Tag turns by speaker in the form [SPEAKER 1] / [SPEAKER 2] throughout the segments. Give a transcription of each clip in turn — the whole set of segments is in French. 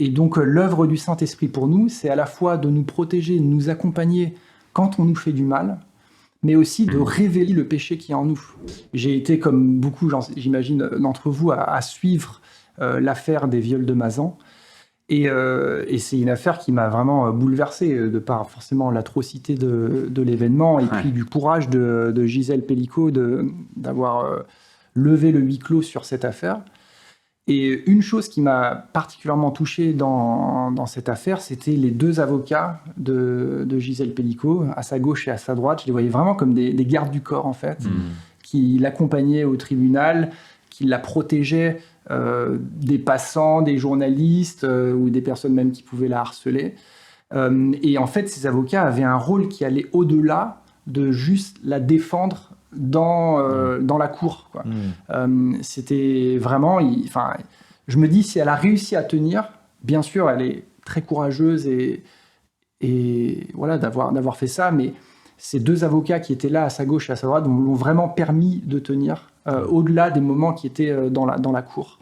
[SPEAKER 1] Et donc, l'œuvre du Saint-Esprit pour nous, c'est à la fois de nous protéger, de nous accompagner quand on nous fait du mal, mais aussi de révéler le péché qui est en nous. J'ai été, comme beaucoup, j'imagine, d'entre vous, à suivre l'affaire des viols de Mazan. Et c'est une affaire qui m'a vraiment bouleversé, de par forcément l'atrocité de l'événement, et puis du courage de Gisèle Pelicot d'avoir levé le huis clos sur cette affaire. Et une chose qui m'a particulièrement touché dans cette affaire, c'était les deux avocats de Gisèle Pelicot, à sa gauche et à sa droite. Je les voyais vraiment comme des gardes du corps, en fait, qui l'accompagnaient au tribunal, qui la protégeaient des passants, des journalistes ou des personnes même qui pouvaient la harceler. Et en fait, ces avocats avaient un rôle qui allait au-delà de juste la défendre dans la cour, quoi. C'était vraiment... je me dis, si elle a réussi à tenir, bien sûr, elle est très courageuse et voilà, d'avoir fait ça, mais ces deux avocats qui étaient là à sa gauche et à sa droite l'ont vraiment permis de tenir au-delà des moments qui étaient dans la cour.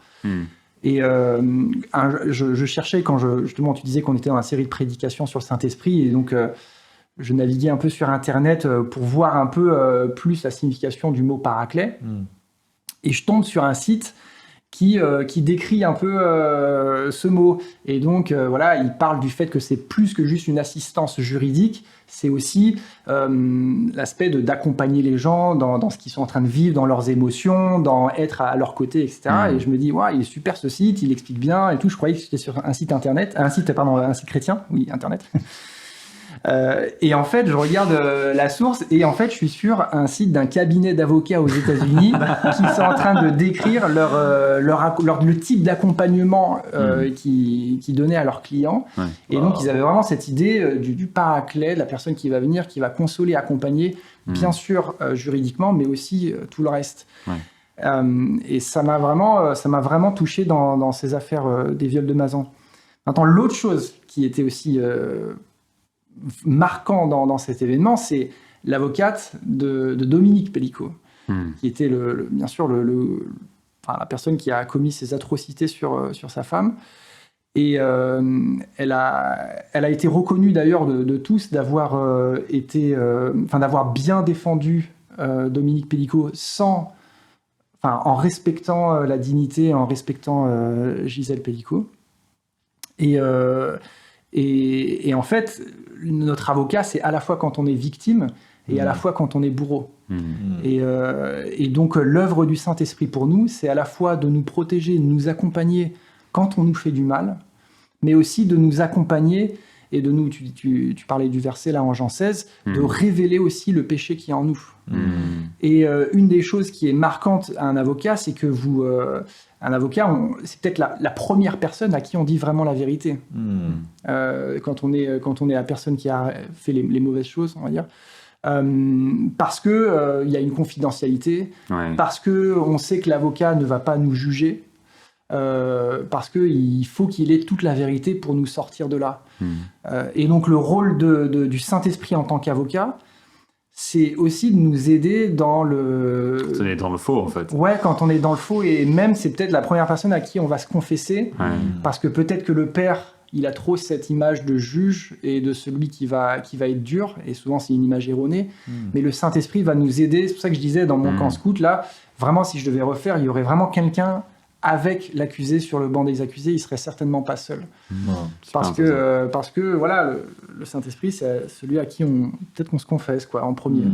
[SPEAKER 1] Et je cherchais, justement, tu disais qu'on était dans une série de prédications sur le Saint-Esprit, et donc je naviguais un peu sur Internet pour voir un peu plus la signification du mot paraclet. Et je tombe sur un site qui décrit un peu ce mot. Et donc, voilà, il parle du fait que c'est plus que juste une assistance juridique, c'est aussi l'aspect d'accompagner les gens dans ce qu'ils sont en train de vivre, dans leurs émotions, dans être à leur côté, etc. Et je me dis, ouais, il est super ce site, il explique bien et tout. Je croyais que c'était sur un site chrétien, oui, Internet. Et en fait, je regarde la source et en fait, je suis sur un site d'un cabinet d'avocats aux États-Unis qui sont en train de décrire le type d'accompagnement qu'ils donnaient à leurs clients. Et donc, ils avaient vraiment cette idée du paraclet, de la personne qui va venir, qui va consoler, accompagner, bien sûr juridiquement, mais aussi tout le reste. Et ça m'a vraiment touché dans ces affaires des viols de Mazan. Maintenant, l'autre chose qui était aussi marquant dans cet événement, c'est l'avocate de Dominique Pelicot, qui était bien sûr la personne qui a commis ces atrocités sur sa femme. Et elle a été reconnue d'ailleurs de tous d'avoir d'avoir bien défendu Dominique Pelicot en respectant la dignité, en respectant Gisèle Pelicot. Et en fait, notre avocat, c'est à la fois quand on est victime et à la fois quand on est bourreau. Et donc, l'œuvre du Saint-Esprit pour nous, c'est à la fois de nous protéger, de nous accompagner quand on nous fait du mal, mais aussi de nous accompagner et de nous, tu parlais du verset là en Jean 16, de révéler aussi le péché qui est en nous. Et une des choses qui est marquante à un avocat, c'est que un avocat, c'est peut-être la première personne à qui on dit vraiment la vérité. Quand on est la personne qui a fait les mauvaises choses, on va dire. Parce que y a une confidentialité, parce que on sait que l'avocat ne va pas nous juger, parce qu'il faut qu'il ait toute la vérité pour nous sortir de là. Et donc le rôle du Saint-Esprit en tant qu'avocat, c'est aussi de nous aider dans le...
[SPEAKER 2] Quand on est dans le faux, en fait.
[SPEAKER 1] Ouais, quand on est dans le faux, et même c'est peut-être la première personne à qui on va se confesser, parce que peut-être que le père, il a trop cette image de juge et de celui qui va être dur, et souvent c'est une image erronée, mais le Saint-Esprit va nous aider. C'est pour ça que je disais dans mon camp scout, là, vraiment si je devais refaire, il y aurait vraiment quelqu'un avec l'accusé sur le banc des accusés, il serait certainement pas seul. Parce que voilà, le Saint-Esprit, c'est celui à qui peut-être qu'on se confesse, quoi, en premier.